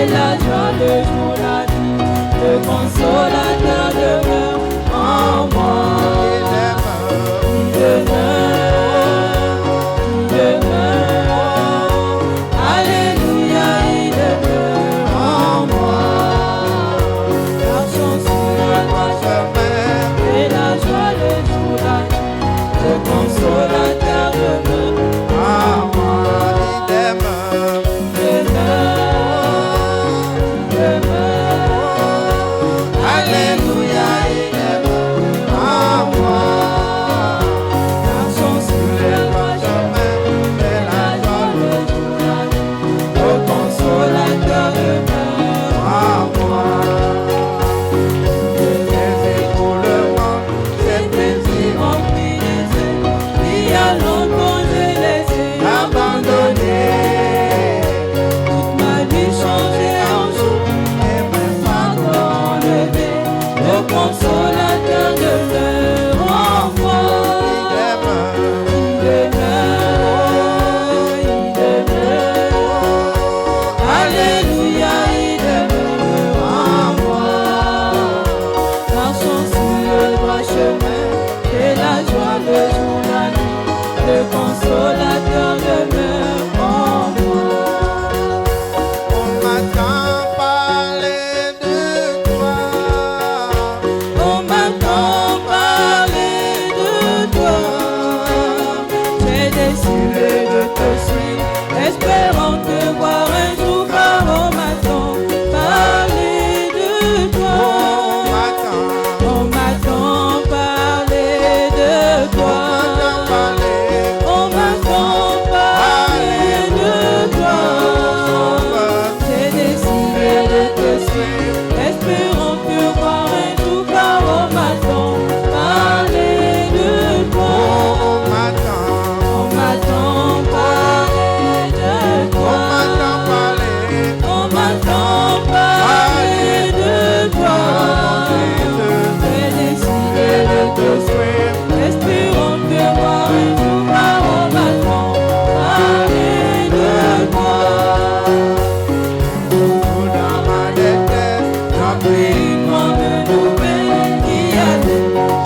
et la joie le jour, la nuit. Le consolateur demeure en moi. Il demeure, il demeure. Alléluia, il demeure en moi. Marchons sur le droit chemin et la joie le jour, la nuit. Le consolateur demeure en moi. Il demeure, il demeure. Alléluia, il demeure en moi. Marchons sur le droit chemin et la joie le jour, la nuit. Le consolateur demeure en moi. Les écoulements, c'est plaisir rempli les ailes. Il y a longtemps je les ai abandonnés. Toute ma vie changée en jour et mes fardeaux enlevés. Le consolateur demeure en moi. Il demeure, il demeure. Alléluia, il demeure en moi. Marchons sur le droit chemin et la joie le jour, la nuit. Le consolateur demeure en moi. On m'entend parler de toi. On m'entend parler de toi. J'ai décidé de te suivre, espérant te voir un jour, car on m'attend parler de toi. On m'attend parler de toi. On m'attend parler de toi. J'ai décidé de te suivre, espérant te voir un jour, car on m'attend parler de toi. On m'attend parler de toi. On m'attend parler de toi. J'ai décidé de te suivre, espérant te voir un jour, car on m'attend parler de toi. Tout dans ma détresse, j'ai pris une grande nouvelle qui a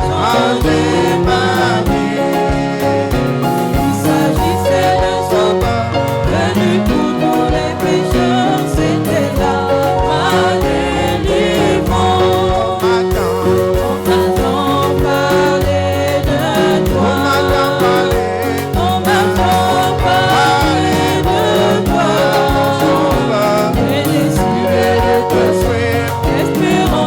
changé ma vie. Il s'agissait d'un sauveur venu pour tous les pécheurs. C'était là ma délivrance. On m'attend parler de toi. On m'attend parler de toi. J'ai décidé de te suivre, espérant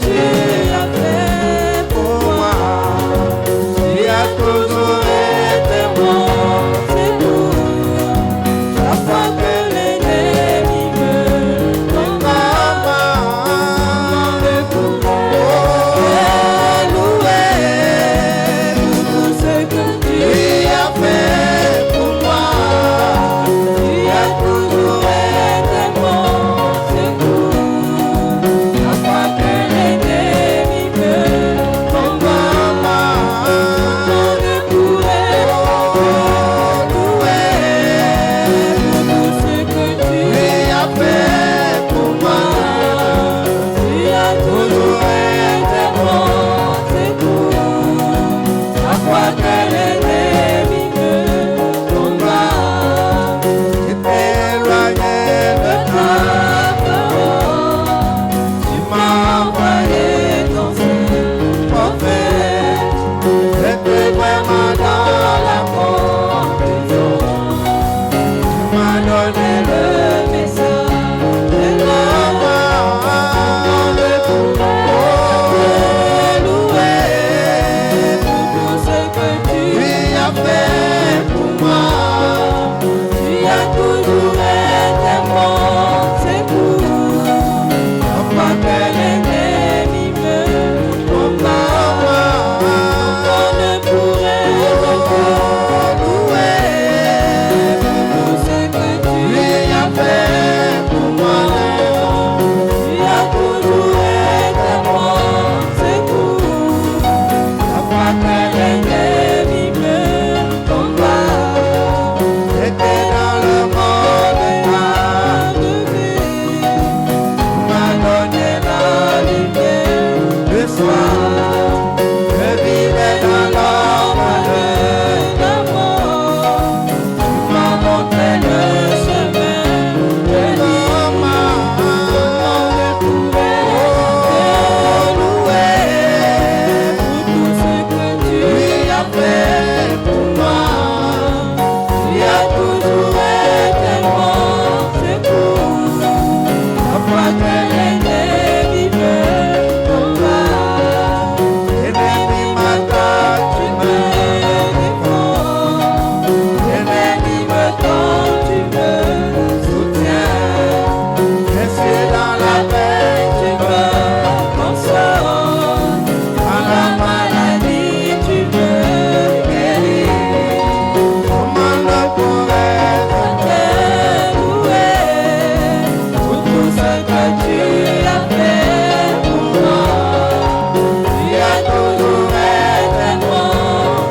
tu as fait pour moi. Tu as toujours été mon secours. Chaque fois que l'ennemi me tombe, je pourrais louer pour tout ce que tu as fait pour moi. Tu as toujours été mon secours. Chaque fois que l'ennemi me tombe, je pourrais louer pour tout ce que tu as fait pour moi. Tu as toujours été mon secours. Chaque fois que l'ennemi me tombe, j'étais éloigné de ta parole. Tu m'as envoyé ton prophète. J'étais vraiment dans la confusion. Tu m'as donné le message de l'amour. Je pourrais louer pour tout ce que tu as fait pour moi. Tu as toujours été mon secours. Chaque fois que l'ennemi me tombe, on ne pourrait louer pour tout ce que tu as fait pour moi. Tu as toujours été mon secours. Chaque fois que l'ennemi me tombe, j'étais dans le monde ennemi. Tu m'as donné la lumière le soir. Je vivais dans l'ombre de la mort. Tu m'as montré le chemin de l'homme. Je pourrais louer pour tout ce que tu as fait pour moi. Tu as toujours été mon secours. Chaque fois que l'ennemi me tombe, l'ennemi m'attaque, tu me défends. L'ennemi me tend, tu me soutiens. Je suis dans la peine, tu me consoles. Dans la maladie, tu me guéris. Comment ne pourrais-je te louer pour tout ce que tu as fait pour moi. Tu as toujours été mon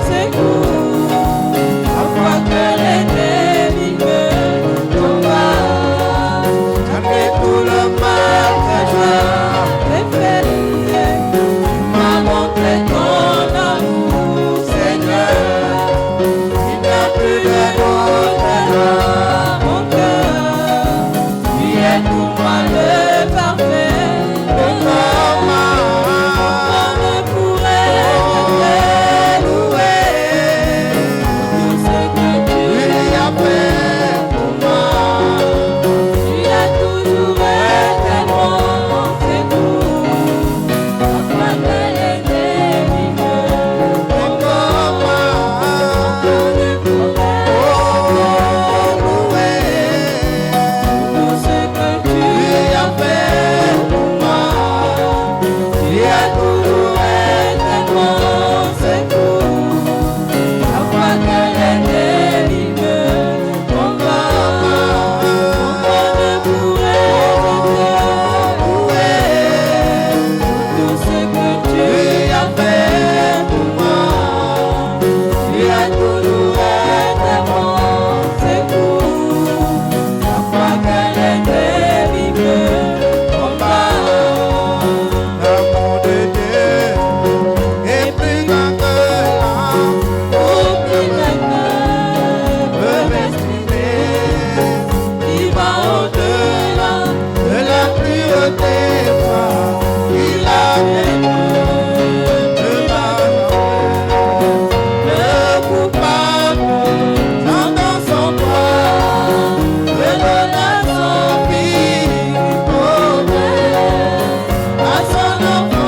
secours. Chaque fois que l'ennemi me tombe, malgré tout le mal que j'ai fait, tu m'as montré ton amour, Seigneur. Il n'y a plus de doute dans mon cœur. Tu es pour moi le parfait bonheur. On ne pourrait te louer pour tout ce que tu as fait pour moi. Tu as toujours été mon secours. Chaque fois que l'ennemi me tombe, on ne pourrait louer tout ce que tu as fait pour moi. Tu as toujours été mon secours. Chaque fois que l'ennemi me tombe, on ne pourrait louer tout ce que tu as fait pour moi. Tu as toujours été mon secours. Chaque fois que l'ennemi me tombe, l'amour de Dieu est plus grand que l'âme. Aucun ne peut m'exprimer. Il va au-delà de la plus haute étoile. Il a vaincu le mal. Le coupable j'entends son poids. Le donne à son fils. À son enfant.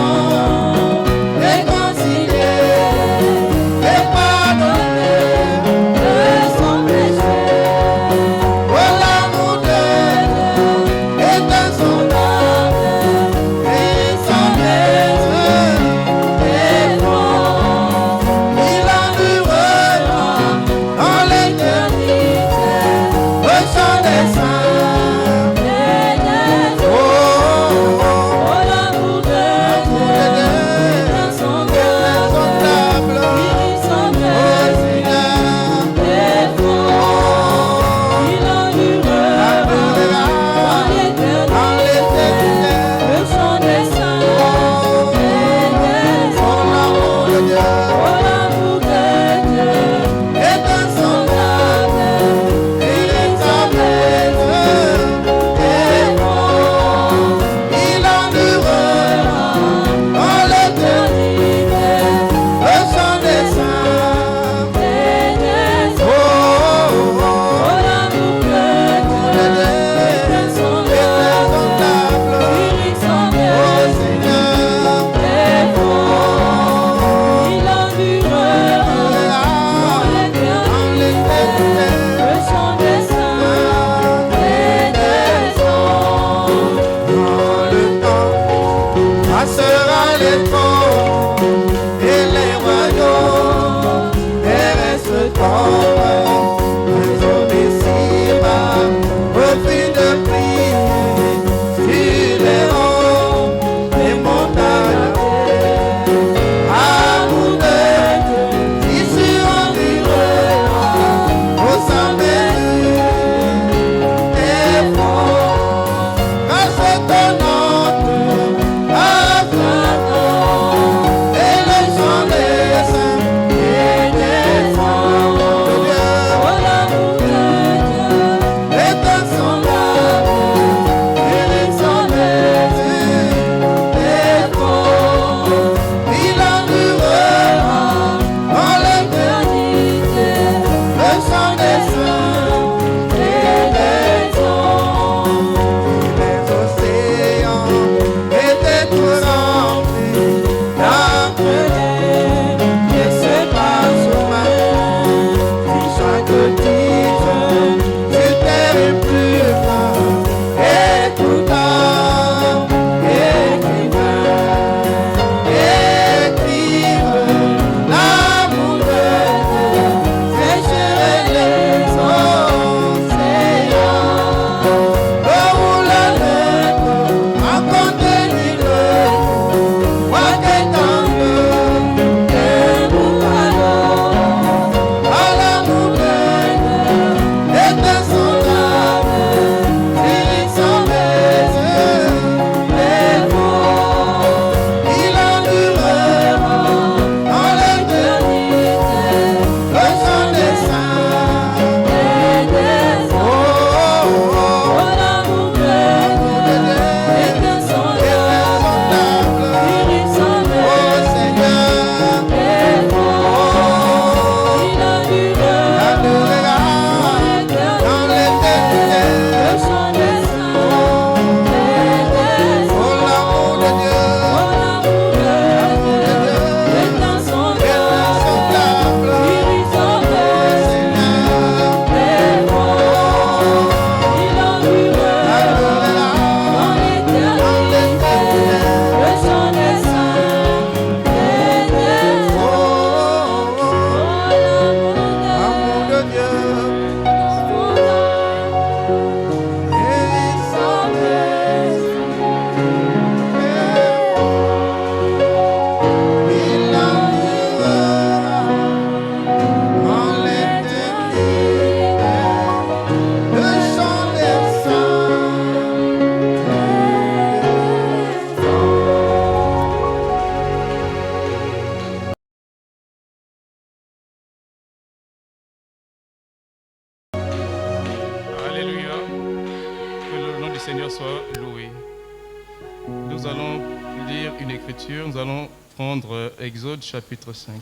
nous allons lire une écriture. Nous allons prendre Exode chapitre 5.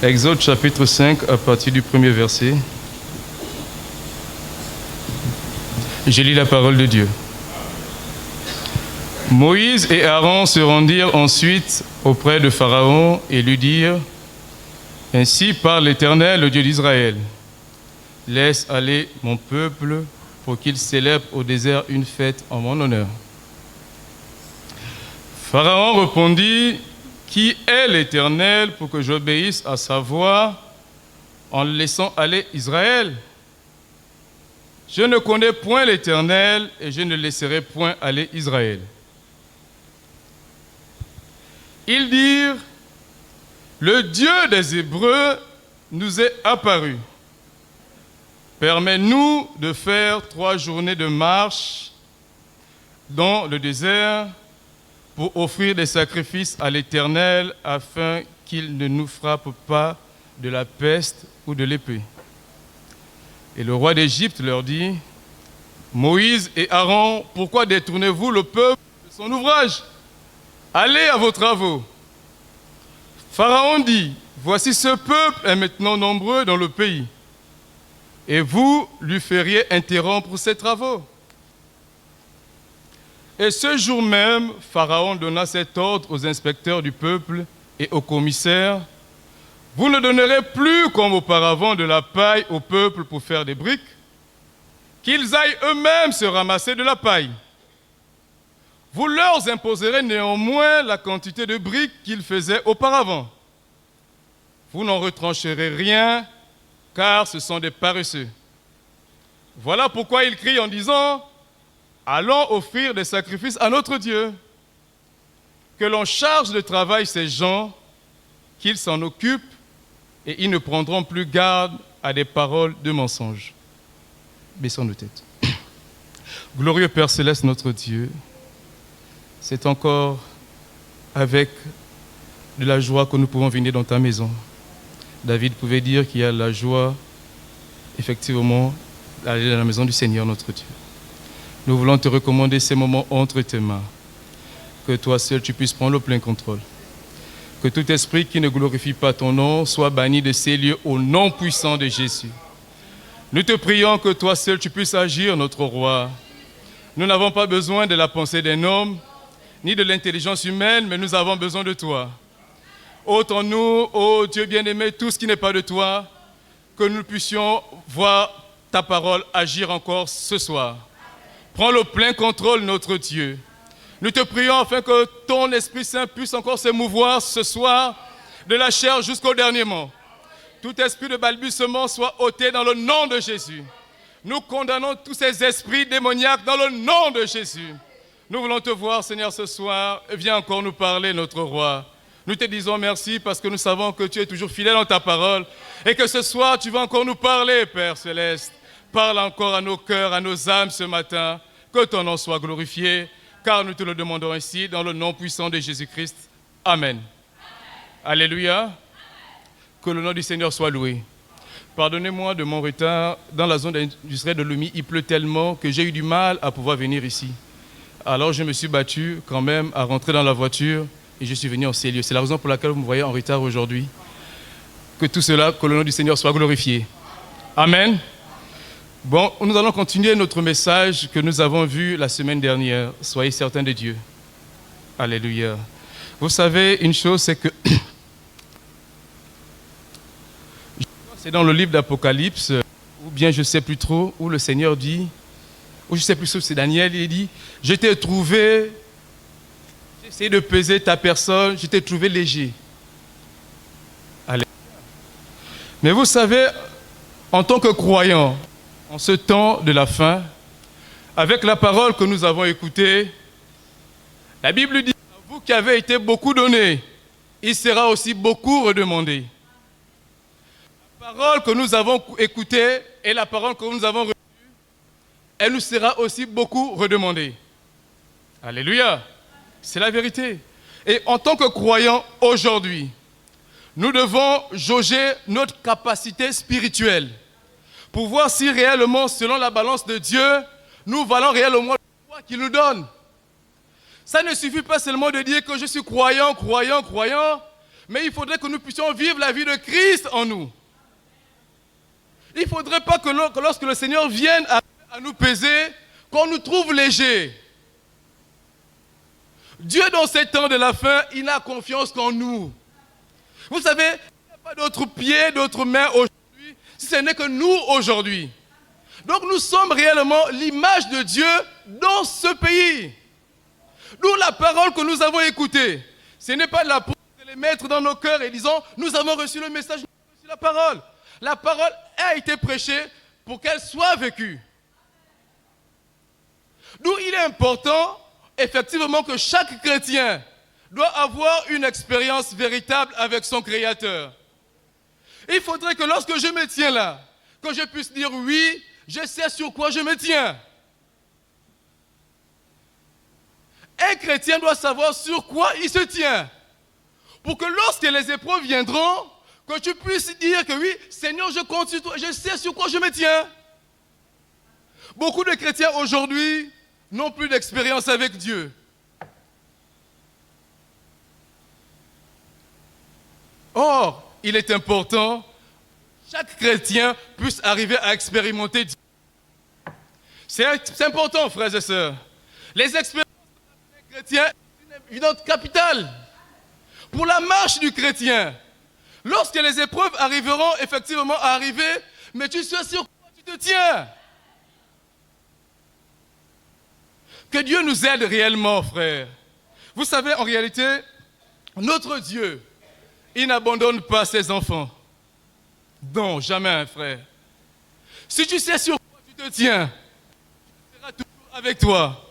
Exode chapitre 5 à partir du premier verset. Je lis la parole de Dieu. Moïse et Aaron se rendirent ensuite auprès de Pharaon et lui dirent: Ainsi parle l'Éternel, le Dieu d'Israël. Laisse aller mon peuple pour qu'il célèbre au désert une fête en mon honneur. Pharaon répondit: Qui est l'Éternel pour que j'obéisse à sa voix en laissant aller Israël? Je ne connais point l'Éternel et je ne laisserai point aller Israël. Ils dirent: Le Dieu des Hébreux nous est apparu. Permets-nous de faire 3 journées de marche dans le désert pour offrir des sacrifices à l'Éternel afin qu'il ne nous frappe pas de la peste ou de l'épée. Et le roi d'Égypte leur dit: Moïse et Aaron, pourquoi détournez-vous le peuple de son ouvrage? Allez à vos travaux. Pharaon dit: Voici ce peuple est maintenant nombreux dans le pays, et vous lui feriez interrompre ses travaux. Et ce jour même, Pharaon donna cet ordre aux inspecteurs du peuple et aux commissaires: Vous ne donnerez plus comme auparavant de la paille au peuple pour faire des briques, qu'ils aillent eux-mêmes se ramasser de la paille. Vous leur imposerez néanmoins la quantité de briques qu'ils faisaient auparavant. Vous n'en retrancherez rien, car ce sont des paresseux. Voilà pourquoi ils crient en disant: Allons offrir des sacrifices à notre Dieu. Que l'on charge de travail ces gens, qu'ils s'en occupent, et ils ne prendront plus garde à des paroles de mensonge. Baissons nos têtes. Glorieux Père Céleste, notre Dieu, c'est encore avec de la joie que nous pouvons venir dans ta maison. David pouvait dire qu'il y a la joie, effectivement, d'aller dans la maison du Seigneur, notre Dieu. Nous voulons te recommander ces moments entre tes mains. Que toi seul, tu puisses prendre le plein contrôle. Que tout esprit qui ne glorifie pas ton nom soit banni de ces lieux au nom puissant de Jésus. Nous te prions que toi seul, tu puisses agir, notre roi. Nous n'avons pas besoin de la pensée d'un homme, ni de l'intelligence humaine, mais nous avons besoin de toi. Ôte en nous, ô Dieu bien-aimé, tout ce qui n'est pas de toi, que nous puissions voir ta parole agir encore ce soir. Prends le plein contrôle, notre Dieu. Nous te prions afin que ton Esprit Saint puisse encore se mouvoir ce soir, de la chair jusqu'au dernier mot. Tout esprit de balbutiement soit ôté dans le nom de Jésus. Nous condamnons tous ces esprits démoniaques dans le nom de Jésus. Nous voulons te voir, Seigneur, ce soir. Viens encore nous parler, notre roi. Nous te disons merci parce que nous savons que tu es toujours fidèle dans ta parole et que ce soir, tu vas encore nous parler, Père Céleste. Parle encore à nos cœurs, à nos âmes ce matin. Que ton nom soit glorifié, car nous te le demandons ainsi dans le nom puissant de Jésus-Christ. Amen. Alléluia. Que le nom du Seigneur soit loué. Pardonnez-moi de mon retard. Dans la zone industrielle de Lumi, il pleut tellement que j'ai eu du mal à pouvoir venir ici. Alors je me suis battu quand même à rentrer dans la voiture et je suis venu en ces lieux. C'est la raison pour laquelle vous me voyez en retard aujourd'hui. Que tout cela, que le nom du Seigneur soit glorifié. Amen. Bon, nous allons continuer notre message que nous avons vu la semaine dernière. Soyez certains de Dieu. Alléluia. Vous savez, une chose, c'est que c'est dans le livre d'Apocalypse, ou bien je ne sais plus trop, où le Seigneur dit, ou je ne sais plus si c'est Daniel, il dit: Je t'ai trouvé, j'ai essayé de peser ta personne, je t'ai trouvé léger. Alléluia. Mais vous savez, en tant que croyants, en ce temps de la fin, avec la parole que nous avons écoutée, la Bible dit: à vous qui avez été beaucoup donné, il sera aussi beaucoup redemandé. La parole que nous avons écoutée et la parole que nous avons reçue, elle nous sera aussi beaucoup redemandée. Alléluia, c'est la vérité. Et en tant que croyants aujourd'hui, nous devons jauger notre capacité spirituelle pour voir si réellement, selon la balance de Dieu, nous valons réellement le poids qu'il nous donne. Ça ne suffit pas seulement de dire que je suis croyant, mais il faudrait que nous puissions vivre la vie de Christ en nous. Il ne faudrait pas que lorsque le Seigneur vienne à nous peser, qu'on nous trouve légers. Dieu, dans ces temps de la fin, il n'a confiance qu'en nous. Vous savez, il n'y a pas d'autres pieds, d'autres mains aujourd'hui, si ce n'est que nous aujourd'hui. Donc nous sommes réellement l'image de Dieu dans ce pays. D'où la parole que nous avons écoutée. Ce n'est pas de la pour de les mettre dans nos cœurs et disons, nous avons reçu le message, nous avons reçu la parole. La parole a été prêchée pour qu'elle soit vécue. D'où il est important, effectivement, que chaque chrétien doit avoir une expérience véritable avec son Créateur. Il faudrait que lorsque je me tiens là, que je puisse dire oui, je sais sur quoi je me tiens. Un chrétien doit savoir sur quoi il se tient. Pour que lorsque les épreuves viendront, que tu puisses dire que oui, Seigneur, je compte sur toi, je sais sur quoi je me tiens. Beaucoup de chrétiens aujourd'hui n'ont plus d'expérience avec Dieu. Or, il est important que chaque chrétien puisse arriver à expérimenter Dieu. C'est important, frères et sœurs. Les expériences des chrétiens sont une évidente capitale pour la marche du chrétien. Lorsque les épreuves arriveront effectivement à arriver, mais tu sais sur quoi tu te tiens. Que Dieu nous aide réellement, frère. Vous savez, en réalité, notre Dieu, il n'abandonne pas ses enfants. Non, jamais, frère. Si tu sais sur quoi tu te tiens, il sera toujours avec toi.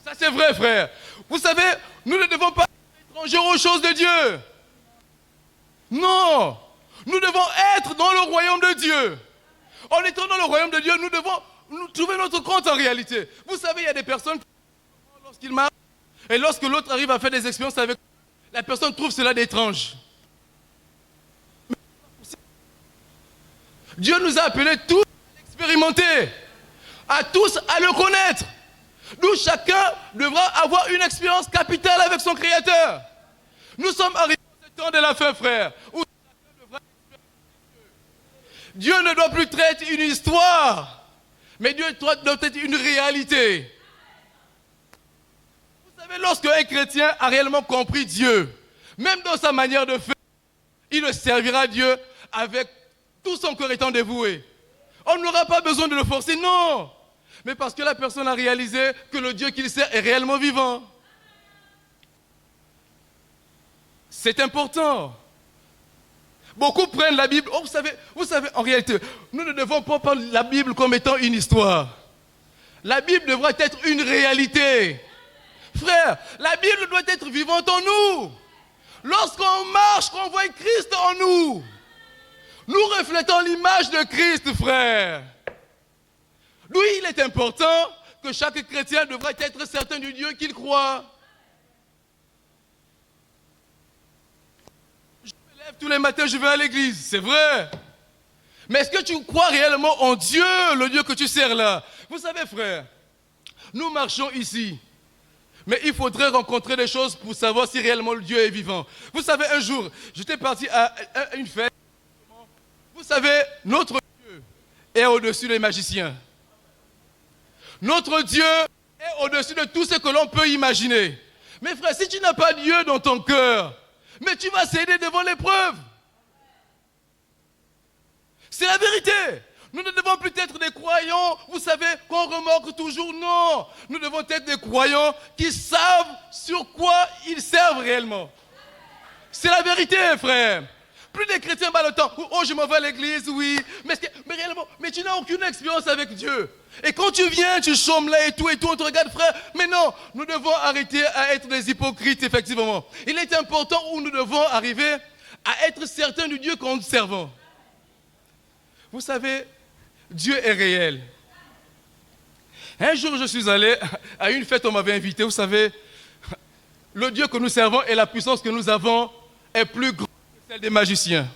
Ça, c'est vrai, frère. Vous savez, nous ne devons pas être étrangers aux choses de Dieu. Non, nous devons être dans le royaume de Dieu. En étant dans le royaume de Dieu, nous devons nous trouver notre compte en réalité. Vous savez, il y a des personnes qui, lorsqu'ils marchent, et lorsque l'autre arrive à faire des expériences avec eux, la personne trouve cela d'étrange. Dieu nous a appelés tous à l'expérimenter, à tous à le connaître. Nous, chacun devra avoir une expérience capitale avec son Créateur. Nous sommes arrivés à ce temps de la fin, frère, où chacun devra expérimenter Dieu. Dieu ne doit plus être une histoire, mais Dieu doit être une réalité. Vous savez, lorsqu'un chrétien a réellement compris Dieu, même dans sa manière de faire, il le servira à Dieu avec tout son cœur étant dévoué. On n'aura pas besoin de le forcer, non. Mais parce que la personne a réalisé que le Dieu qu'il sert est réellement vivant. C'est important. Beaucoup prennent la Bible. Oh, vous savez, en réalité, nous ne devons pas prendre la Bible comme étant une histoire. La Bible devra être une réalité. Frère, la Bible doit être vivante en nous. Lorsqu'on marche, qu'on voit Christ en nous. Nous reflétons l'image de Christ, frère. D'où il est important que chaque chrétien devrait être certain du Dieu qu'il croit. Je me lève tous les matins, je vais à l'église, c'est vrai. Mais est-ce que tu crois réellement en Dieu, le Dieu que tu sers là? Vous savez, frère, nous marchons ici. Mais il faudrait rencontrer des choses pour savoir si réellement le Dieu est vivant. Vous savez, un jour, j'étais parti à une fête. Vous savez, notre Dieu est au-dessus des magiciens. Notre Dieu est au-dessus de tout ce que l'on peut imaginer. Mais frère, si tu n'as pas Dieu dans ton cœur, mais tu vas céder devant l'épreuve. C'est la vérité. Nous ne devons plus être des croyants, vous savez, qu'on remorque toujours. Non, nous devons être des croyants qui savent sur quoi ils servent réellement. C'est la vérité, frère. Plus des chrétiens mal le temps. Oh, je m'en vais à l'église, oui. Mais réellement, mais tu n'as aucune expérience avec Dieu. Et quand tu viens, tu chômes là et tout, on te regarde, frère. Mais non, nous devons arrêter à être des hypocrites, effectivement. Il est important où nous devons arriver à être certains du Dieu que nous servons. Vous savez, Dieu est réel. Un jour, je suis allé à une fête, on m'avait invité. Vous savez, le Dieu que nous servons et la puissance que nous avons est plus grande que celle des magiciens.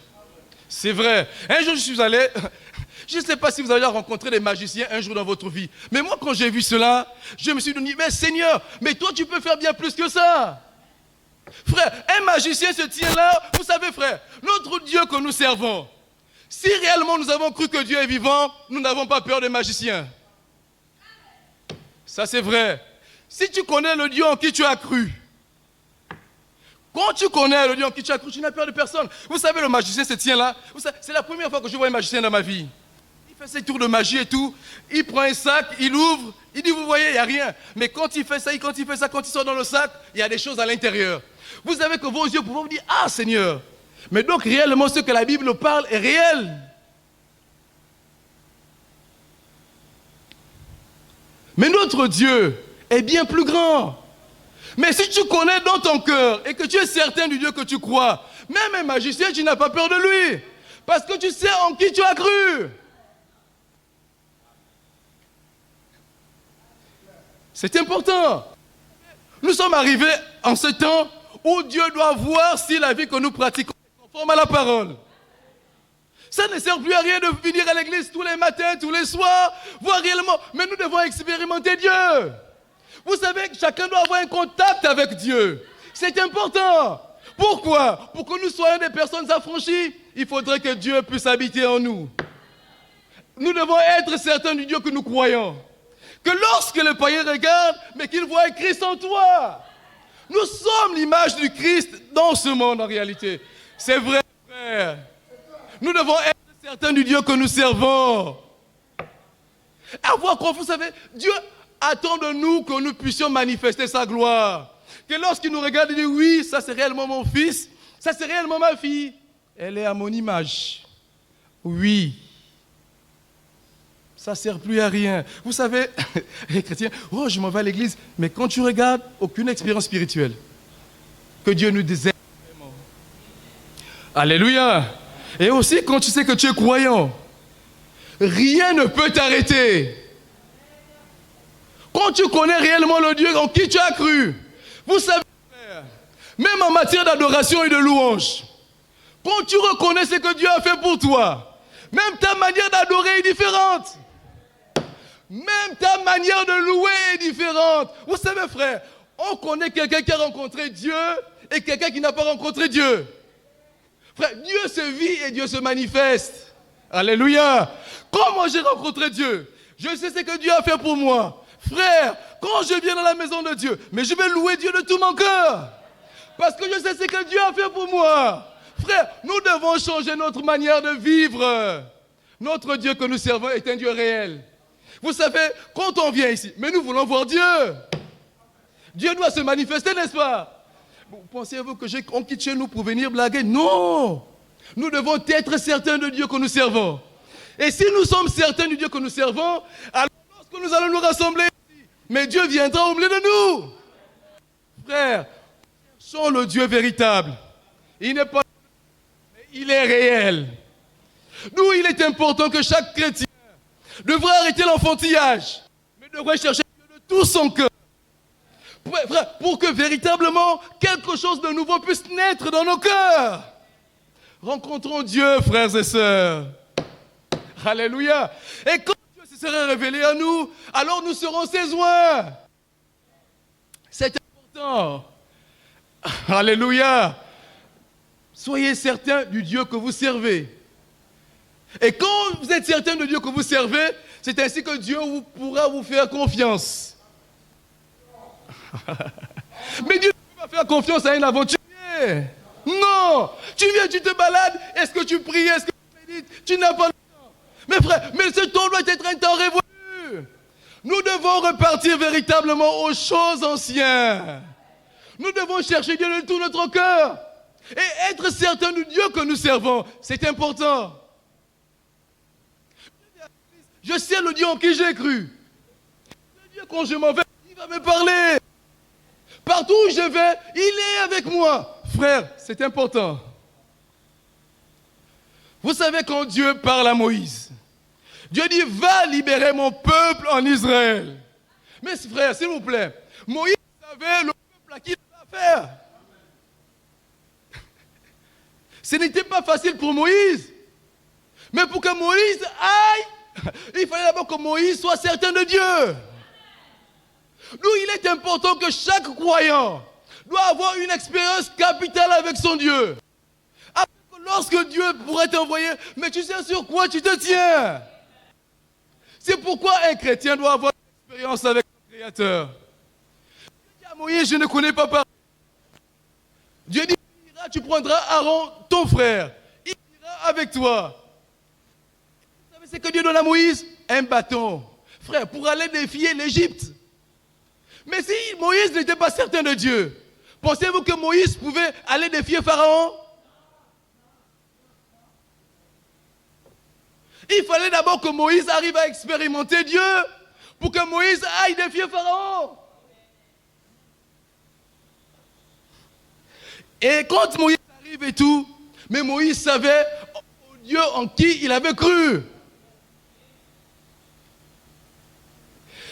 C'est vrai. Un jour, je suis allé, je ne sais pas si vous avez rencontré des magiciens un jour dans votre vie, mais moi, quand j'ai vu cela, je me suis dit, mais Seigneur, mais toi, tu peux faire bien plus que ça. Frère, un magicien se tient là, vous savez, frère, notre Dieu que nous servons, si réellement nous avons cru que Dieu est vivant, nous n'avons pas peur des magiciens. Ça, c'est vrai. Si tu connais le Dieu en qui tu as cru, quand tu connais le Dieu en qui tu as cru, tu n'as peur de personne. Vous savez, le magicien se tient là. C'est la première fois que je vois un magicien dans ma vie. Il fait ses tours de magie et tout. Il prend un sac, il ouvre, il dit, vous voyez, il n'y a rien. Mais quand il fait ça, quand il sort dans le sac, il y a des choses à l'intérieur. Vous savez que vos yeux pourront vous dire, ah Seigneur. Mais donc réellement, ce que la Bible parle est réel. Mais notre Dieu est bien plus grand. Mais si tu connais dans ton cœur et que tu es certain du Dieu que tu crois, même un magicien, tu n'as pas peur de lui. Parce que tu sais en qui tu as cru. C'est important. Nous sommes arrivés en ce temps où Dieu doit voir si la vie que nous pratiquons est conforme à la parole. Ça ne sert plus à rien de venir à l'église tous les matins, tous les soirs, voir réellement. Mais nous devons expérimenter Dieu. Vous savez que chacun doit avoir un contact avec Dieu. C'est important. Pourquoi? Pour que nous soyons des personnes affranchies, il faudrait que Dieu puisse habiter en nous. Nous devons être certains du Dieu que nous croyons. Que lorsque le païen regarde, mais qu'il voit Christ en toi. Nous sommes l'image du Christ dans ce monde en réalité. C'est vrai, frère. Nous devons être certains du Dieu que nous servons. Avoir confiance, vous savez, Dieu attend de nous que nous puissions manifester sa gloire. Que lorsqu'il nous regarde, il dit, oui, ça c'est réellement mon fils, ça c'est réellement ma fille. Elle est à mon image. Oui. Ça ne sert plus à rien. Vous savez, les chrétiens, oh, je m'en vais à l'église, mais quand tu regardes, aucune expérience spirituelle. Que Dieu nous désire. Alléluia. Et aussi, quand tu sais que tu es croyant, rien ne peut t'arrêter. Quand tu connais réellement le Dieu en qui tu as cru, vous savez, même en matière d'adoration et de louange, quand tu reconnais ce que Dieu a fait pour toi, même ta manière d'adorer est différente. Même ta manière de louer est différente. Vous savez, frère, on connaît quelqu'un qui a rencontré Dieu et quelqu'un qui n'a pas rencontré Dieu. Frère, Dieu se vit et Dieu se manifeste. Alléluia. Comment j'ai rencontré Dieu? Je sais ce que Dieu a fait pour moi. Frère, quand je viens dans la maison de Dieu, mais je vais louer Dieu de tout mon cœur. Parce que je sais ce que Dieu a fait pour moi. Frère, nous devons changer notre manière de vivre. Notre Dieu que nous servons est un Dieu réel. Vous savez, quand on vient ici, mais nous voulons voir Dieu. Dieu doit se manifester, n'est-ce pas? Pensez-vous que on quitte chez nous pour venir blaguer? Non! Nous devons être certains de Dieu que nous servons. Et si nous sommes certains du Dieu que nous servons, alors lorsque nous allons nous rassembler ici, mais Dieu viendra au milieu de nous. Frère, cherchons le Dieu véritable. Il n'est pas... mais il est réel. Nous, il est important que chaque chrétien devrait arrêter l'enfantillage, mais devrait chercher Dieu de tout son cœur. Frère, pour que véritablement quelque chose de nouveau puisse naître dans nos cœurs. Rencontrons Dieu, frères et sœurs. Alléluia. Et quand Dieu se sera révélé à nous, alors nous serons ses oins. C'est important. Alléluia. Soyez certains du Dieu que vous servez. Et quand vous êtes certain de Dieu que vous servez, c'est ainsi que Dieu pourra vous faire confiance. Mais Dieu ne va pas faire confiance à un aventurier. Non. Tu viens, tu te balades. Est-ce que tu pries? Est-ce que tu médites? Tu n'as pas le temps. Mais frère, mais ce temps doit être un temps révolu. Nous devons repartir véritablement aux choses anciennes. Nous devons chercher Dieu de tout notre cœur. Et être certain du Dieu que nous servons. C'est important. Je sais le Dieu en qui j'ai cru. Le Dieu, quand je m'en vais, il va me parler. Partout où je vais, il est avec moi. Frère, c'est important. Vous savez quand Dieu parle à Moïse, Dieu dit, va libérer mon peuple en Israël. Mais frère, s'il vous plaît, Moïse savait le peuple à qui il avait affaire. Ce n'était pas facile pour Moïse. Mais pour que Moïse aille, il fallait d'abord que Moïse soit certain de Dieu. D'où il est important que chaque croyant doit avoir une expérience capitale avec son Dieu. Afin que lorsque Dieu pourrait t'envoyer, mais tu sais sur quoi tu te tiens. C'est pourquoi un chrétien doit avoir une expérience avec le Créateur. Dieu dit à Moïse, je ne connais pas parler. Dieu dit, tu prendras Aaron, ton frère. Il ira avec toi. Vous savez ce que Dieu donne à Moïse? Un bâton. Frère, pour aller défier l'Égypte. Mais si Moïse n'était pas certain de Dieu, pensez-vous que Moïse pouvait aller défier Pharaon? Il fallait d'abord que Moïse arrive à expérimenter Dieu pour que Moïse aille défier Pharaon. Et quand Moïse arrive et tout, mais Moïse savait au Dieu en qui il avait cru.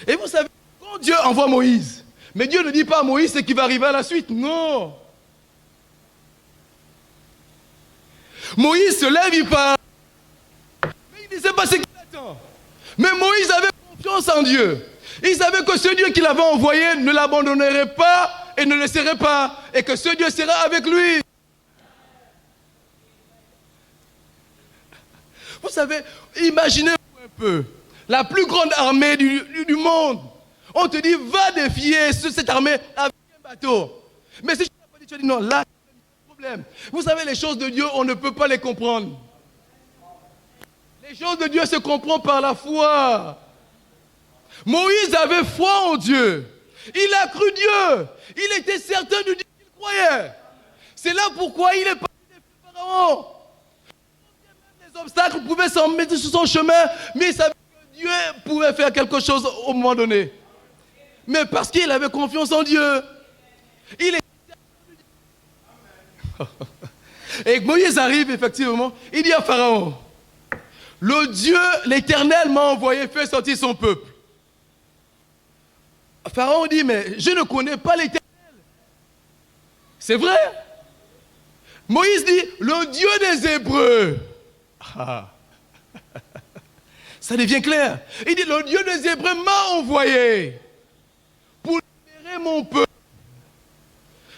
Et vous savez, quand Dieu envoie Moïse, mais Dieu ne dit pas à Moïse ce qui va arriver à la suite, non. Moïse se lève, il part. Mais il ne sait pas ce qu'il attend. Mais Moïse avait confiance en Dieu. Il savait que ce Dieu qu'il avait envoyé ne l'abandonnerait pas et ne le laisserait pas. Et que ce Dieu sera avec lui. Vous savez, imaginez-vous un peu. La plus grande armée du monde. On te dit, va défier cette armée avec un bateau. Mais si je n'ai pas dit, tu as dit non, là, il y a un problème. Vous savez, les choses de Dieu, on ne peut pas les comprendre. Les choses de Dieu se comprennent par la foi. Moïse avait foi en Dieu. Il a cru Dieu. Il était certain de Dieu qu'il croyait. C'est là pourquoi il est parti défier Pharaon. Les obstacles pouvaient s'en mettre sur son chemin, mais il savait que Dieu pouvait faire quelque chose au moment donné. Mais parce qu'il avait confiance en Dieu. Il est... Et Moïse arrive effectivement, il dit à Pharaon, le Dieu, l'Éternel m'a envoyé faire sortir son peuple. Pharaon dit, mais je ne connais pas l'Éternel. C'est vrai. Moïse dit, le Dieu des Hébreux. Ah. Ça devient clair. Il dit, le Dieu des Hébreux m'a envoyé pour libérer mon peuple.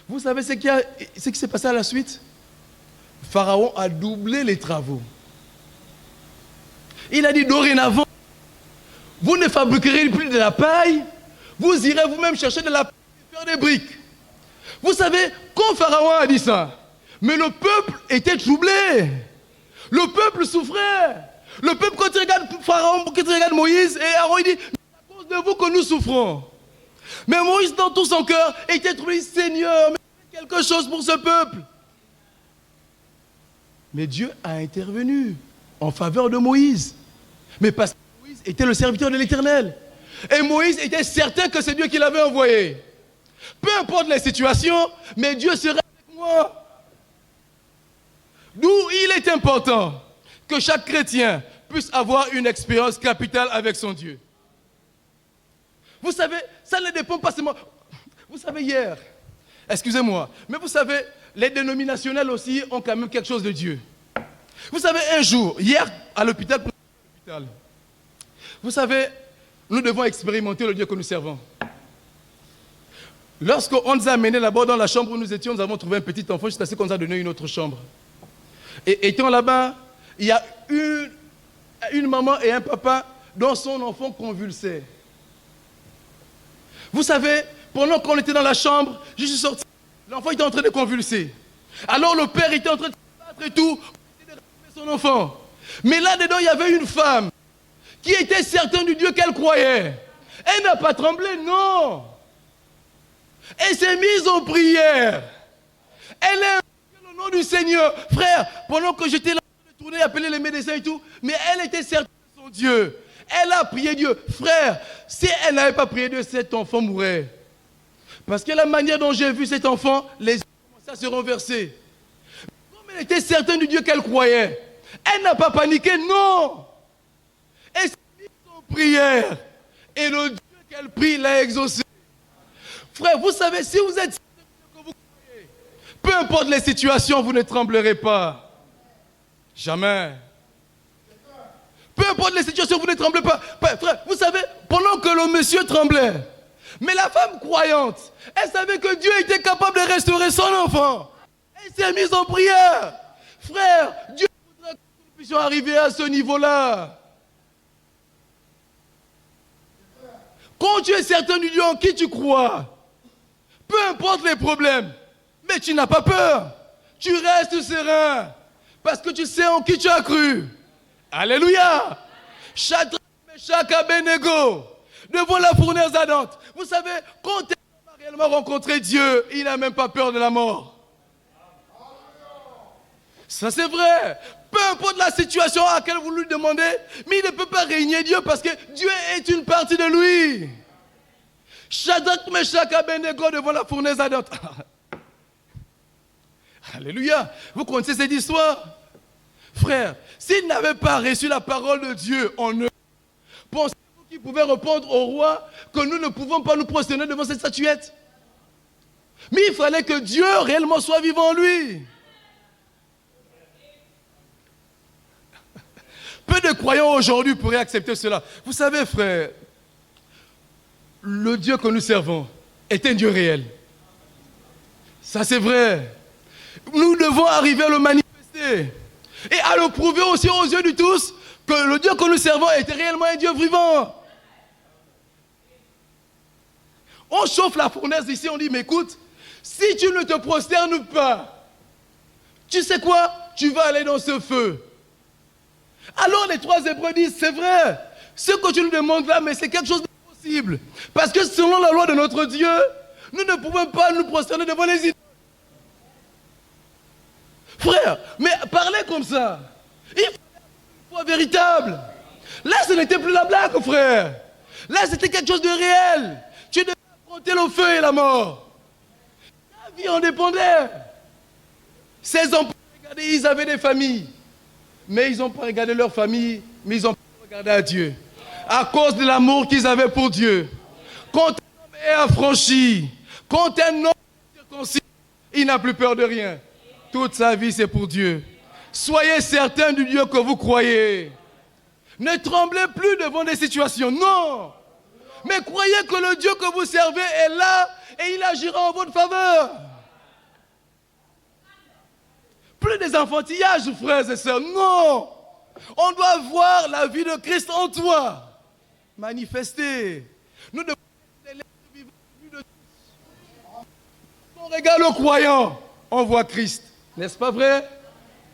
Vous savez ce qui s'est passé à la suite? Pharaon a doublé les travaux. Il a dit, dorénavant, vous ne fabriquerez plus de la paille, vous irez vous-même chercher de la paille et faire des briques. Vous savez, quand Pharaon a dit ça, mais le peuple était troublé. Le peuple souffrait. Le peuple, quand il regarde Pharaon, quand il regarde Moïse et Aaron, il dit, c'est à cause de vous que nous souffrons. Mais Moïse, dans tout son cœur, était troublé, Seigneur, mais fais quelque chose pour ce peuple. Mais Dieu a intervenu en faveur de Moïse. Mais parce que Moïse était le serviteur de l'Éternel. Et Moïse était certain que c'est Dieu qui l'avait envoyé. Peu importe les situations, mais Dieu sera avec moi. D'où il est important que chaque chrétien puisse avoir une expérience capitale avec son Dieu. Vous savez, ça ne dépend pas seulement... Vous savez, hier, excusez-moi, mais vous savez, les dénominationnels aussi ont quand même quelque chose de Dieu. Vous savez, un jour, hier, à l'hôpital, vous savez, nous devons expérimenter le Dieu que nous servons. Lorsqu'on nous a amenés là-bas dans la chambre où nous étions, nous avons trouvé un petit enfant, juste assez qu'on nous a donné une autre chambre. Et étant là-bas, il y a une maman et un papa dont son enfant convulsait. Vous savez, pendant qu'on était dans la chambre, je suis sorti, l'enfant était en train de convulser. Alors le père était en train de se battre et tout, pour essayer de rattraper son enfant. Mais là-dedans, il y avait une femme qui était certaine du Dieu qu'elle croyait. Elle n'a pas tremblé, non. Elle s'est mise en prière. Elle a invoqué le nom du Seigneur. Frère, pendant que j'étais là, de tourner, appeler les médecins et tout, mais elle était certaine de son Dieu. Elle a prié Dieu. Frère, si elle n'avait pas prié Dieu, cet enfant mourrait. Parce que la manière dont j'ai vu cet enfant, les yeux commençaient à se renverser. Comme elle était certaine du Dieu qu'elle croyait, elle n'a pas paniqué, non. Elle s'est mise en prière. Et le Dieu qu'elle prie l'a exaucé. Frère, vous savez, si vous êtes certain du Dieu que vous croyez, peu importe les situations, vous ne tremblerez pas. Jamais. Peu importe les situations, vous ne tremblez pas. Frère, vous savez, pendant que le monsieur tremblait, mais la femme croyante, elle savait que Dieu était capable de restaurer son enfant. Elle s'est mise en prière. Frère, Dieu voudrait que nous puissions arriver à ce niveau-là. Quand tu es certain du Dieu en qui tu crois, peu importe les problèmes, mais tu n'as pas peur. Tu restes serein parce que tu sais en qui tu as cru. Alléluia. Shadrach, Meshach, Abednego, devant la fournaise ardente. Vous savez, quand un homme a réellement rencontré Dieu, il n'a même pas peur de la mort. Ça c'est vrai. Peu importe la situation à laquelle vous lui demandez, mais il ne peut pas régner Dieu parce que Dieu est une partie de lui. Shadrach, Meshach, Abednego devant la fournaise ardente. Alléluia. Vous connaissez cette histoire? Frère, s'ils n'avaient pas reçu la parole de Dieu en eux, pensez-vous qu'ils pouvaient répondre au roi que nous ne pouvons pas nous prosterner devant cette statuette? Mais il fallait que Dieu réellement soit vivant en lui. Peu de croyants aujourd'hui pourraient accepter cela. Vous savez, frère, le Dieu que nous servons est un Dieu réel. Ça, c'est vrai. Nous devons arriver à le manifester et à le prouver aussi aux yeux de tous que le Dieu que nous servons est réellement un Dieu vivant. On chauffe la fournaise ici, on dit, mais écoute, si tu ne te prosternes pas, tu sais quoi? Tu vas aller dans ce feu. Alors les trois Hébreux disent, c'est vrai, ce que tu nous demandes là, mais c'est quelque chose d'impossible. Parce que selon la loi de notre Dieu, nous ne pouvons pas nous prosterner devant les idoles. Frère, mais parler comme ça, il faut une foi véritable. Là, ce n'était plus la blague, frère. Là, c'était quelque chose de réel. Tu devais affronter le feu et la mort. La vie en dépendait. Ces enfants, regardez, ils avaient des familles. Mais ils n'ont pas regardé leur famille, mais ils ont regardé à Dieu. À cause de l'amour qu'ils avaient pour Dieu. Quand un homme est affranchi, quand un homme est circoncis, il n'a plus peur de rien. Toute sa vie, c'est pour Dieu. Soyez certains du Dieu que vous croyez. Ne tremblez plus devant des situations, non. Mais croyez que le Dieu que vous servez est là et il agira en votre faveur. Plus des enfantillages, frères et sœurs, non. On doit voir la vie de Christ en toi. Manifester. Nous devons être les lettres vivantes de tous. Quand on regarde le croyant, on voit Christ. N'est-ce pas vrai?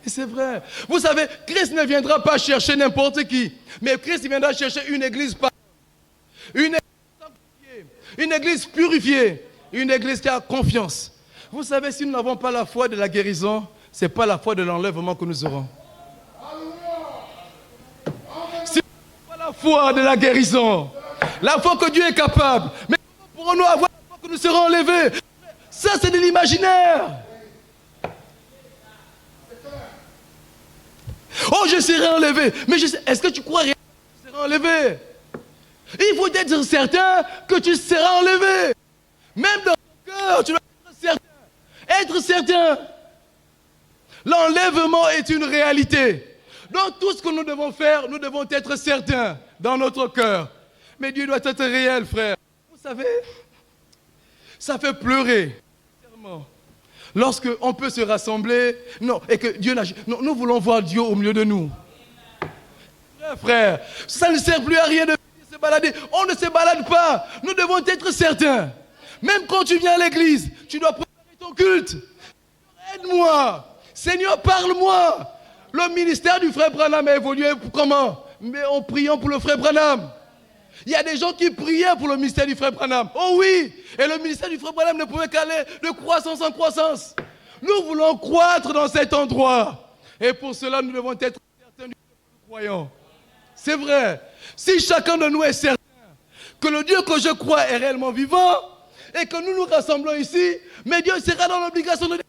Et c'est vrai. Vous savez, Christ ne viendra pas chercher n'importe qui. Mais Christ viendra chercher une église une église sanctifiée, une église purifiée, une église qui a confiance. Vous savez, si nous n'avons pas la foi de la guérison, ce n'est pas la foi de l'enlèvement que nous aurons. Si nous n'avons pas la foi de la guérison, la foi que Dieu est capable, mais comment pourrons-nous avoir la foi que nous serons enlevés? Ça, c'est de l'imaginaire. Oh, je serai enlevé. Mais est-ce que tu crois réellement que tu seras enlevé? Il faut être certain que tu seras enlevé. Même dans ton cœur, tu dois être certain. Être certain. L'enlèvement est une réalité. Donc tout ce que nous devons faire, nous devons être certains dans notre cœur. Mais Dieu doit être réel, frère. Vous savez, ça fait pleurer. Lorsqu'on peut se rassembler, non, et que Dieu n'agit. Non, nous voulons voir Dieu au milieu de nous. Frère, ça ne sert plus à rien de se balader. On ne se balade pas. Nous devons être certains. Même quand tu viens à l'église, tu dois préparer ton culte. Aide-moi. Seigneur, parle-moi. Le ministère du frère Branham a évolué comment? Mais en priant pour le frère Branham. Il y a des gens qui priaient pour le ministère du frère Branham. Oh oui! Et le ministère du frère Branham ne pouvait qu'aller de croissance en croissance. Nous voulons croître dans cet endroit. Et pour cela, nous devons être certains du Dieu que nous croyons. C'est vrai. Si chacun de nous est certain que le Dieu que je crois est réellement vivant et que nous nous rassemblons ici, mais Dieu sera dans l'obligation de...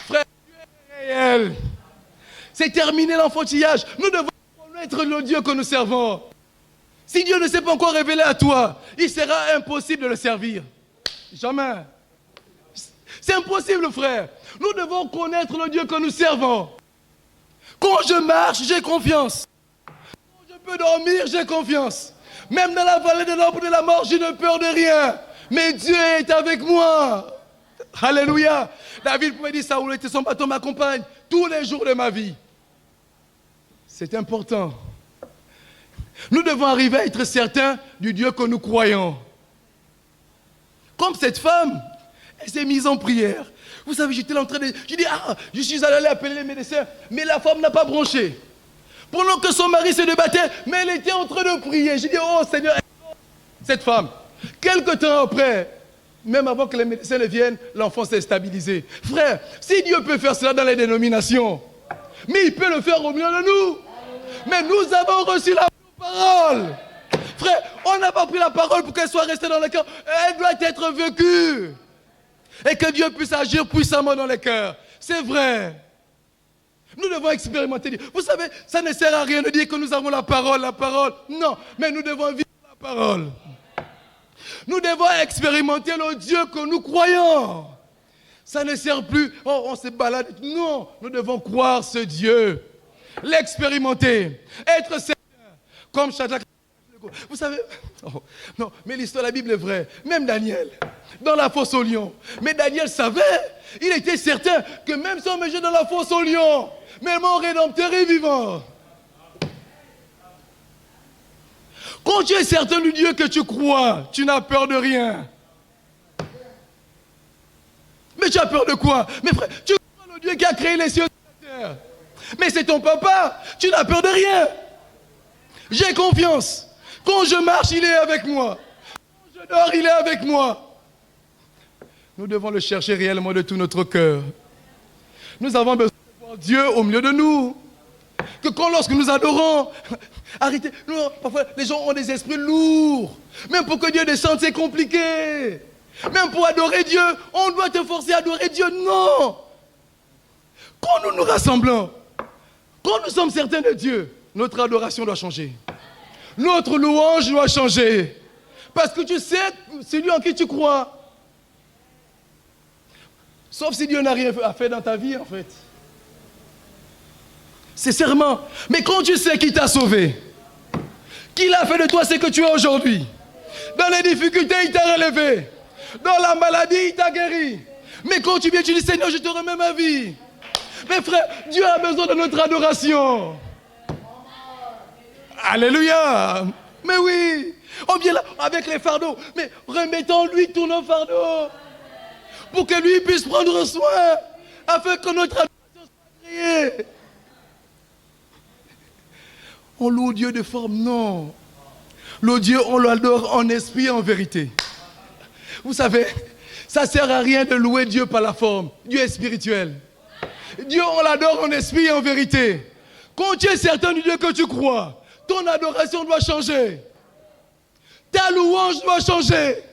Frère, Dieu est réel. C'est terminé l'enfantillage. Nous devons être le Dieu que nous servons. Si Dieu ne s'est pas encore révélé à toi, il sera impossible de le servir. Jamais. C'est impossible, frère. Nous devons connaître le Dieu que nous servons. Quand je marche, j'ai confiance. Quand je peux dormir, j'ai confiance. Même dans la vallée de l'ombre de la mort, je n'ai peur de rien. Mais Dieu est avec moi. Alléluia. David pouvait dire, Saoul était son bâton m'accompagne tous les jours de ma vie. C'est important. Nous devons arriver à être certains du Dieu que nous croyons. Comme cette femme, elle s'est mise en prière. Vous savez, j'étais là en train de... Je dis, je suis allé appeler les médecins, mais la femme n'a pas bronché. Pendant que son mari se débattait, mais elle était en train de prier. J'ai dit, oh Seigneur, cette femme. Quelque temps après, même avant que les médecins ne viennent, l'enfant s'est stabilisé. Frère, si Dieu peut faire cela dans les dénominations, mais il peut le faire au milieu de nous. Mais nous avons reçu la parole. Frère, on n'a pas pris la parole pour qu'elle soit restée dans le cœur. Elle doit être vécue. Et que Dieu puisse agir puissamment dans les cœurs. C'est vrai. Nous devons expérimenter. Vous savez, ça ne sert à rien de dire que nous avons la parole. Non, mais nous devons vivre la parole. Nous devons expérimenter le Dieu que nous croyons. Ça ne sert plus, on se balade. Non, nous devons croire ce Dieu. L'expérimenter. Être certain. Comme Shadrach. Vous savez, non, mais l'histoire de la Bible est vraie. Même Daniel, dans la fosse aux lions. Mais Daniel savait, il était certain que même si on me jette dans la fosse aux lions, mais mon Rédempteur est vivant. Quand tu es certain du Dieu que tu crois, tu n'as peur de rien. Mais tu as peur de quoi? Mais frère, tu crois le Dieu qui a créé les cieux et la terre. Mais c'est ton papa, tu n'as peur de rien. J'ai confiance. Quand je marche, il est avec moi. Quand je dors, il est avec moi. Nous devons le chercher réellement de tout notre cœur. Nous avons besoin de voir Dieu au milieu de nous. Que lorsque nous adorons, arrêtez, parfois les gens ont des esprits lourds. Même pour que Dieu descende, c'est compliqué. Même pour adorer Dieu, on doit te forcer à adorer Dieu. Non. Quand nous nous rassemblons, quand nous sommes certains de Dieu, notre adoration doit changer. Notre louange doit changer. Parce que tu sais, c'est lui en qui tu crois. Sauf si Dieu n'a rien à faire dans ta vie, en fait. C'est serment. Mais quand tu sais qu'il t'a sauvé, qu'il a fait de toi ce que tu es aujourd'hui, dans les difficultés, il t'a relevé. Dans la maladie, il t'a guéri. Mais quand tu viens, tu dis, Seigneur, je te remets ma vie. Mais frère, Dieu a besoin de notre adoration. Alléluia. Mais oui, on vient là avec les fardeaux. Mais remettons-lui tous nos fardeaux. Pour que lui puisse prendre soin. Afin que notre adoration soit agréée. On loue Dieu de forme, non. Le Dieu, on l'adore en esprit et en vérité. Vous savez, ça ne sert à rien de louer Dieu par la forme. Dieu est spirituel. Dieu, on l'adore en esprit et en vérité. Quand tu es certain du Dieu que tu crois, ton adoration doit changer. Ta louange doit changer.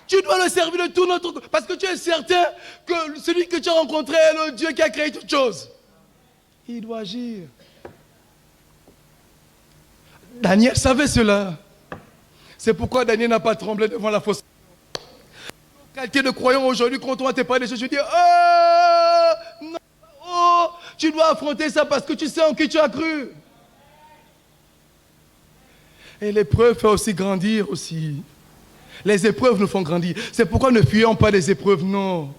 Tu dois le servir de tout notre... Parce que tu es certain que celui que tu as rencontré est le Dieu qui a créé toutes choses. Il doit agir. Daniel savait cela. C'est pourquoi Daniel n'a pas tremblé devant la fosse. Qualité de croyant aujourd'hui, quand on va te parler des choses, tu dis, oh, non, oh, tu dois affronter ça parce que tu sais en qui tu as cru. Et l'épreuve fait aussi grandir aussi. Les épreuves nous font grandir. C'est pourquoi ne fuyons pas les épreuves, non.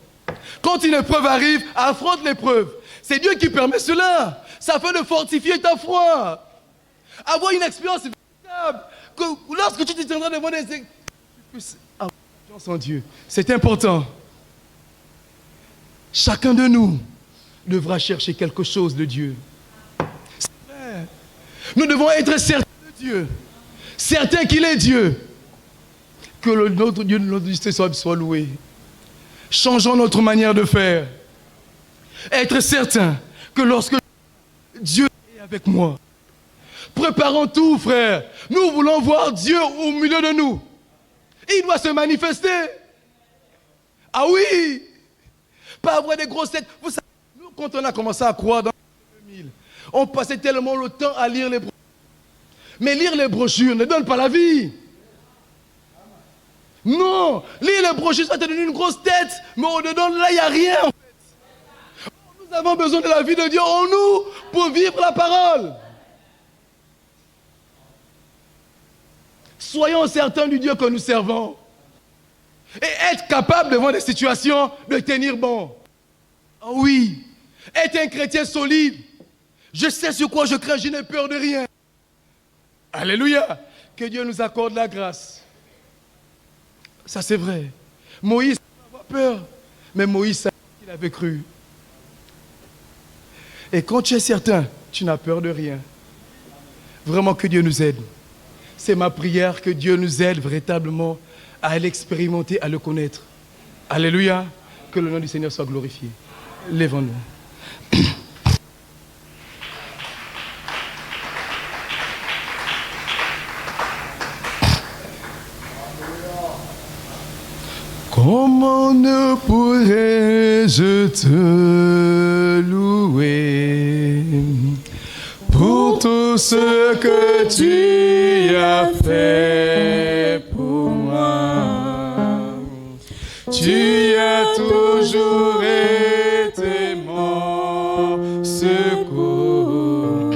Quand une épreuve arrive, affronte l'épreuve. C'est Dieu qui permet cela. Ça fait de fortifier ta foi. Avoir une expérience véritable. Que lorsque tu te tiendras devant des... Tu puisses avoir confiance en Dieu. C'est important. Chacun de nous devra chercher quelque chose de Dieu. C'est vrai. Nous devons être certains de Dieu. Certains qu'il est Dieu. Que notre Dieu, notre Dieu soit loué. Changeons notre manière de faire. Être certain que lorsque Dieu est avec moi, préparons tout, frère. Nous voulons voir Dieu au milieu de nous. Il doit se manifester. Ah oui. Pas avoir des grosses têtes. Vous savez, nous, quand on a commencé à croire dans les 2000, on passait tellement le temps à lire les brochures. Mais lire les brochures ne donne pas la vie. Non, lui, le prochain, ça t'a donné une grosse tête, mais au-dedans, là, il n'y a rien. En fait. Nous avons besoin de la vie de Dieu en nous pour vivre la parole. Soyons certains du Dieu que nous servons. Et être capable devant des situations de tenir bon. Oh oui, être un chrétien solide. Je sais sur quoi je crains, je n'ai peur de rien. Alléluia. Que Dieu nous accorde la grâce. Ça c'est vrai. Moïse avait peur, mais Moïse savait qu'il avait cru. Et quand tu es certain, tu n'as peur de rien. Vraiment que Dieu nous aide. C'est ma prière que Dieu nous aide véritablement à l'expérimenter, à le connaître. Alléluia. Que le nom du Seigneur soit glorifié. Lèvons-nous. Comment ne pourrais-je te louer pour tout ce que tu as fait pour moi? Tu as toujours été mon secours.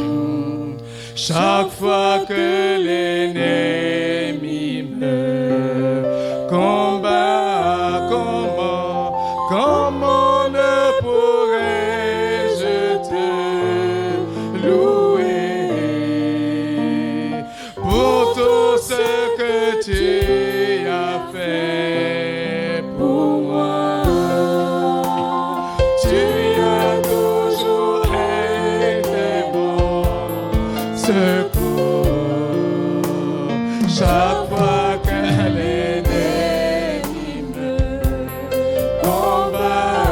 Chaque fois que l'ennemi me combat, comment ne pourrais-je te louer pour tout ce que tu as fait pour moi? Tu as toujours été mon secours. Chaque fois que l'ennemi me combat,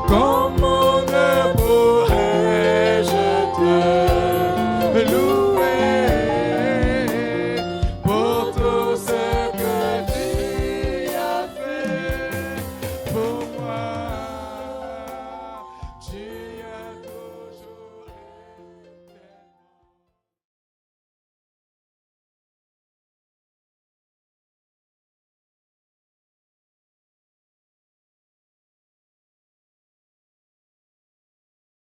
comment ne pourrais-je te louer pour tout ce que tu as fait pour moi? Tu